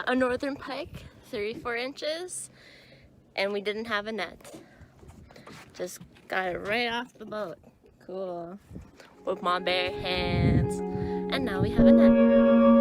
a northern pike, 34 inches, and we didn't have a net. Just got it right off the boat. Cool. With my bare hands. And now we have a net.